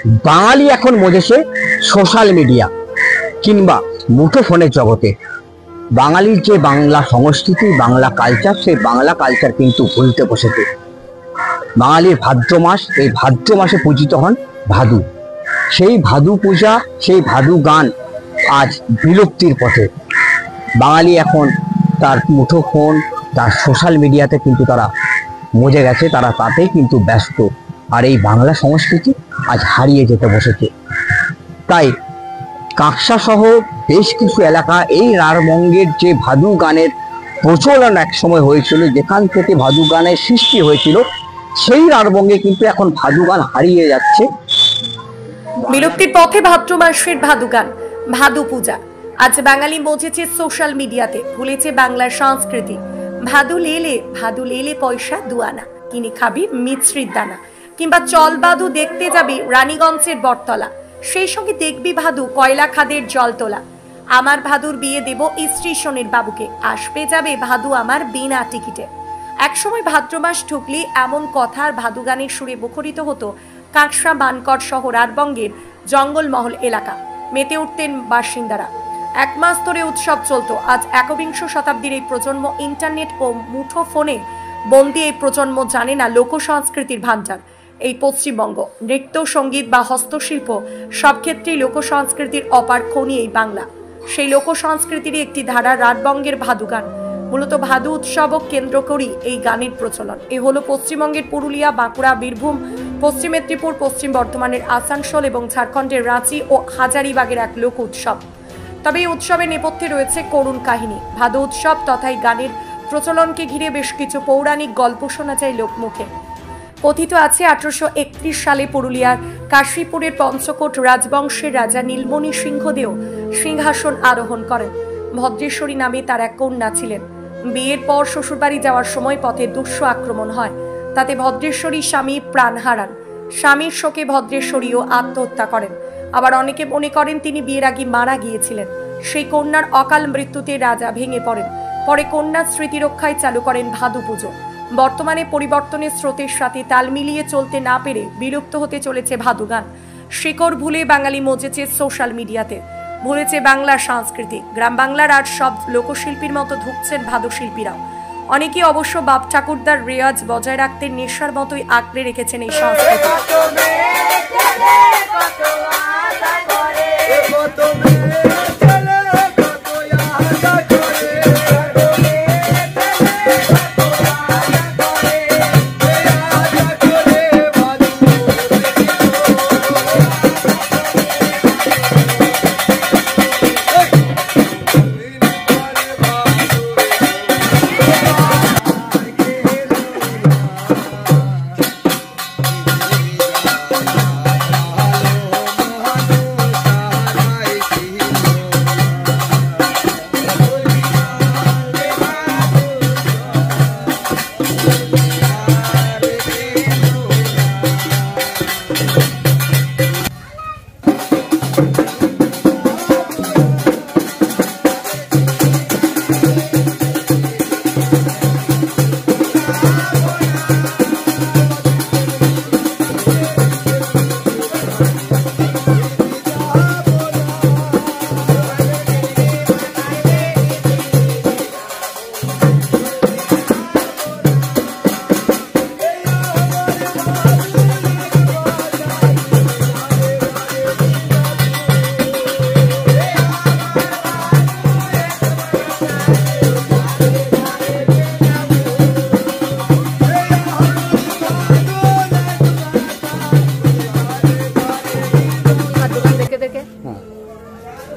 বাঙালি এখন মজেছে social media কিংবা মুঠোফোনের জগতে। বাঙালির যে বাংলা সংস্কৃতি, বাংলা কালচার, সেই বাংলা কালচার কিন্তু ভুলতে বসেছে। বাঙালির ভাদ্র মাস, এই ভাদ্র মাসে পূজিত হন ভাদু। সেই ভাদু পূজা, সেই ভাদু গান আজ বিলুপ্তির পথে। বাঙালি এখন তার মুঠোফোন, তার সোশ্যাল মিডিয়াতে কিন্তু তারা মজে গেছে, তারা তাতেই কিন্তু ব্যস্ত। আর এই বাংলা সংস্কৃতি আজ হারিয়ে যেতে বসেছে। তাই কাঁকসা সহ বেশ কিছু এলাকা এই রাঢ়বঙ্গের যে ভাদু গানের প্রচলন এক সময় হয়েছিল, যেখান থেকে ভাদু গানের সৃষ্টি হয়েছিল, সেই রাঢ়বঙ্গে কিন্তু এখন ভাদু গান হারিয়ে যাচ্ছে। বিলুপ্তির পথে ভাদ্র মাসের ভাদু গান, ভাদু পূজা আজ বাঙালি মজেছে সোশ্যাল মিডিয়াতে, ভুলেছে বাংলার সংস্কৃতি। ভাদু লেলে পয়সা দুয়ানা, কিনে খাবি মিছরির দানা, কিংবা চল ভাদু দেখতে যাবি রানীগঞ্জের বটতলা, সেই সঙ্গে দেখবি ভাদু কয়লা খাদের জল তোলা। আমার ভাদুর বিয়ে দেব স্টেশনের বাবুকে, আসবে যাবে ভাদু আমার বিনা টিকিটে। একসময় ভাদ্র মাস ঢুকলি এমন কথার ভাদু গানের সুরে মুখরিত হতো কাঁকসা, মানকড় সহ রাঢ়বঙ্গের জঙ্গলমহল এলাকা। মেতে উঠতেন বাসিন্দারা। এক মাস ধরে উৎসব চলত। আজ একবিংশ শতাব্দীর এই প্রজন্ম ইন্টারনেট ও মুঠোফোনে বন্দি। এই প্রজন্ম জানে না লোক সংস্কৃতির ভান্ডার এই পশ্চিমবঙ্গ। নৃত্য, সঙ্গীত বা হস্তশিল্প সব ক্ষেত্রেই লোক সংস্কৃতির অপার খনি এই বাংলা। সেই লোক সংস্কৃতির একটি ধারা রাঢ়বঙ্গের ভাদু গান। মূলত ভাদু উৎসবক কেন্দ্র করেই এই গানের প্রচলন। এ হলো পশ্চিমবঙ্গের পুরুলিয়া, বাঁকুড়া, বীরভূম, পশ্চিম মেদিনীপুর, পশ্চিম বর্ধমানের আসানসোল এবং ঝাড়খণ্ডের রাঁচি ও হাজারিবাগের এক লোক উৎসব। তবে এই উৎসবের নেপথ্যে রয়েছে করুণ কাহিনী। ভাদু উৎসব তথা এই গানের প্রচলনকে ঘিরে বেশ কিছু পৌরাণিক গল্প শোনা যায় লোকমুখে। কথিত আছে 1831 সালে পুরুলিয়ার কাশীপুরের পঞ্চকোট রাজবংশের রাজা নীলমণি সিংহদেও সিংহাসন আরোহণ করেন। ভদ্রেশ্বরী নামে তার এক কন্যা ছিলেন। বিয়ের পর শ্বশুরবাড়ি যাওয়ার সময় পথে দস্যু আক্রমণ হয়, তাতে ভদ্রেশ্বরীর স্বামী প্রাণ হারান। স্বামীর শোকে ভদ্রেশ্বরীও আত্মহত্যা করেন। আবার অনেকে মনে করেন তিনি বিয়ের আগে মারা গিয়েছিলেন। সেই কন্যার অকাল মৃত্যুতে রাজা ভেঙে পড়েন। পরে কন্যার স্মৃতি রক্ষায় চালু করেন ভাদু পুজো। বর্তমানে পরিবর্তনের স্রোতের সাথে তাল মিলিয়ে চলতে না পেরে বিলুপ্ত হতে চলেছে ভাদু গান। শিকড় ভুলে বাঙালি মজেছে সোশ্যাল মিডিয়াতে, ভুলেছে বাংলার সংস্কৃতি। গ্রাম বাংলার আর সব লোকশিল্পীর মতো ধুঁকছেন ভাদু শিল্পীরাও। অনেকে অবশ্য বাপ ঠাকুরদার রেওয়াজ বজায় রাখতে নেশার মতোই আঁকড়ে রেখেছেন এই সংস্কৃতি।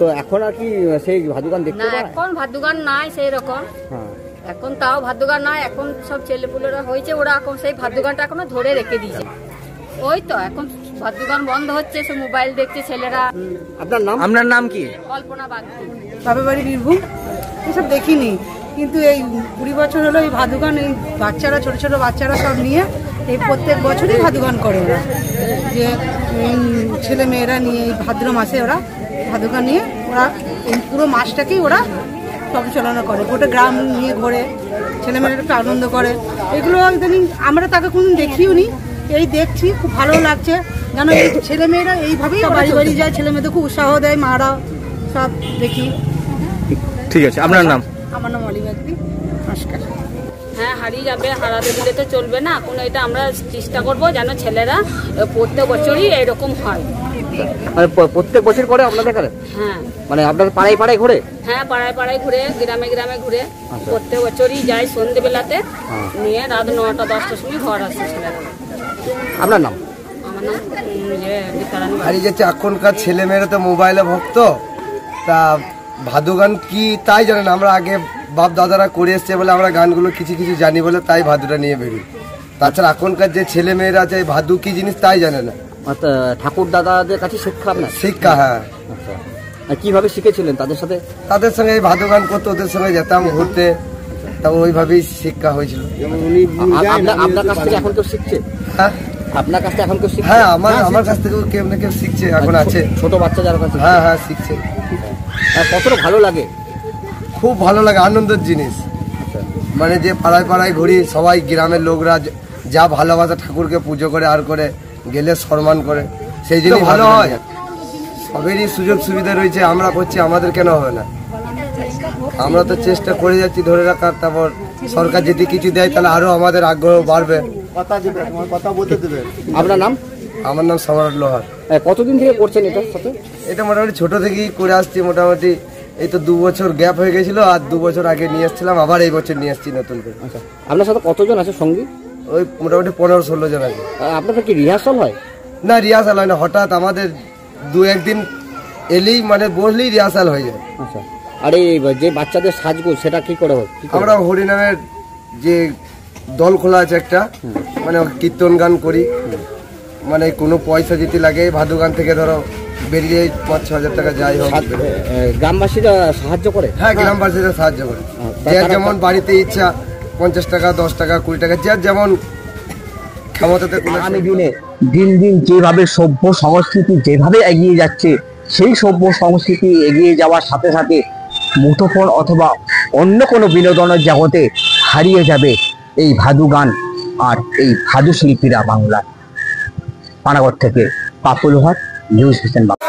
তো এখন আর কি সেই ভাদু গান দেখতে পাই? এখন ভাদু গান নাই সেই রকম। এখন তাও ভাদু গান নাই। এখন সব ছেলেপুলেরা হয়েছে, ওরা এখন সেই ভাদু গানটা এখনো ধরে রেখে দিয়েছে। ওই তো এখন ভাদু গান বন্ধ হচ্ছে, সব মোবাইল দেখছে ছেলেরা। আপনার নাম? আপনার নাম কি? কল্পনা বাগদি, বাপের বাড়ি বীরভূম। এসব দেখিনি, কিন্তু এই 20 বছর হলো এই ভাদু গান, এই বাচ্চারা, ছোট ছোট বাচ্চারা সব নিয়ে এই প্রত্যেক বছরই ভাদু গান করে ওরা। যে ছেলে মেয়েরা নিয়ে এই ভাদ্র মাসে ওরা ভাদু গান নিয়ে ওরা এই পুরো মাসটাকেই ওরা পরিচালনা করে। গোটা গ্রাম নিয়ে ঘোরে, ছেলেমেয়েরা একটু আনন্দ করে। এগুলো ইদানিং আমরা তাকে কোনদিন দেখিও নি, এই দেখছি, খুব ভালো লাগছে। যেন এই ছেলেমেয়েরা এইভাবেই বাড়ি বাড়ি যায়, ছেলেমেয়েদের খুব উৎসাহ দেয়, মারা সব দেখি। ঠিক আছে, আপনার নাম? আমার নাম অলিভাদি, নমস্কার। হ্যাঁ, হারিয়ে যাবে, হারাতে দিলে তো চলবে না। এখন এটা আমরা চেষ্টা করব যেন ছেলেরা প্রত্যেক বছরই এরকম হয়। মানে প্রত্যেক বছর করে আপনাদের এখানে? হ্যাঁ, মানে আপনার পাড়ায় পাড়ায় ঘুরে? হ্যাঁ, পাড়ায় পাড়ায় ঘুরে, গ্রামে গ্রামে ঘুরে প্রত্যেক বছরই যায় সন্ধ্যেবেলাতে, নিয়ে রাত 9টা 10টার সময় ঘর আসে ছেলেরা। আপনার নাম? আমার নাম বিতারানী। হারিয়ে যাচ্ছে। এখনকার ছেলেমেয়েরা তো মোবাইলে ভক্ত, তা ভাদু গান কি তাই জানে না। আমরা আগে বাপ দাদারা করে এসছে বলে আমরা গানগুলো কিছু কিছু জানি বলে তাই ভাদুটা নিয়ে বেরোই। তাছাড়া এখনকার যে ছেলেমেয়েরা আছে ভাদু কি জিনিস তাই জানে না। ঠাকুর দাদাদের কাছে শিক্ষা আপনার? শিক্ষা, হ্যাঁ। কিভাবে শিখেছিলেন তাদের সাথে? তাদের সঙ্গে এই ভাদু গান করতো, ওদের সঙ্গে যেতাম ঘুরতে, তা ওইভাবেই শিক্ষা হয়েছিল। আপনার কাছ থেকে এখন কেউ শিখছে? হ্যাঁ, আপনার কাছ থেকে এখন কেউ শিখছে? হ্যাঁ, আমার কাছ থেকেও কেউ না কেউ শিখছে, এখন আছে। ছোট বাচ্চা যারা কাছে? হ্যাঁ হ্যাঁ, শিখছে। কতটা ভালো লাগে? খুব ভালো লাগে, আনন্দের জিনিস। মানে যে পাড়ায় পাড়ায় ঘুরি, সবাই গ্রামের লোকরা যা ভালোবাসা ঠাকুরকে পুজো করে আর করে গেলে সম্মান করে, সেই জিনিস ভালো হয়। সবেরই সুযোগ সুবিধা রয়েছে, আমরা করছি, আমাদের কেন হবে না? আমরা তো চেষ্টা করে যাচ্ছি ধরে রাখার। তারপর সরকার যদি কিছু দেয় তাহলে আরো আমাদের আগ্রহ বাড়বে। আপনার নাম? আমার নাম সম্রাট লোহার। কতদিন থেকে করছেন এটার সাথে? এটা মোটামুটি ছোট থেকেই করে আসছি। মোটামুটি এই তো 2 বছর গ্যাপ হয়ে গেছিল, আর 2 বছর আগে নিয়ে এসেছিলাম, আবার এই বছর নিয়ে আসছি নতুন করে। আচ্ছা, আপনার সাথে কতজন আছে সঙ্গী? ওই মোটামুটি 15-16 জন আছে। আপনাদের কি রিহার্সাল হয়? না, রিহার্সাল হয় না, হঠাৎ আমাদের 2-1 দিন এলেই মানে বসলেই রিহার্সাল হয়ে যায়। আচ্ছা, আর এই যে বাচ্চাদের সাজগোজ সেটা কি করে হয়? আমরা হরিনামের যে দল খোলা আছে একটা, মানে কীর্তন গান করি, মানে কোনো পয়সা দিতে লাগে, ভাদু গান থেকে ধরো বেরিয়ে 5-6 হাজার টাকা যাই হোক। গ্রামবাসীরা সাহায্য করে? হ্যাঁ, গ্রামবাসীরা সাহায্য করে। যার যেমন বাড়িতে ইচ্ছা 50 টাকা, 10 টাকা, 20 টাকা, যার যেমন ক্ষমতাতে। আগামী দিনে দিন দিন যেভাবে সভ্য সংস্কৃতি যেভাবে এগিয়ে যাচ্ছে, সেই সভ্য সংস্কৃতি এগিয়ে যাওয়ার সাথে সাথে মুঠোফোন অথবা অন্য কোনো বিনোদনের জগতে হারিয়ে যাবে এই ভাদু গান আর এই ভাদু শিল্পীরা। বাংলা পানাগড় থেকে পাপুল লোহার, নিউজ ভিশন বাংলা।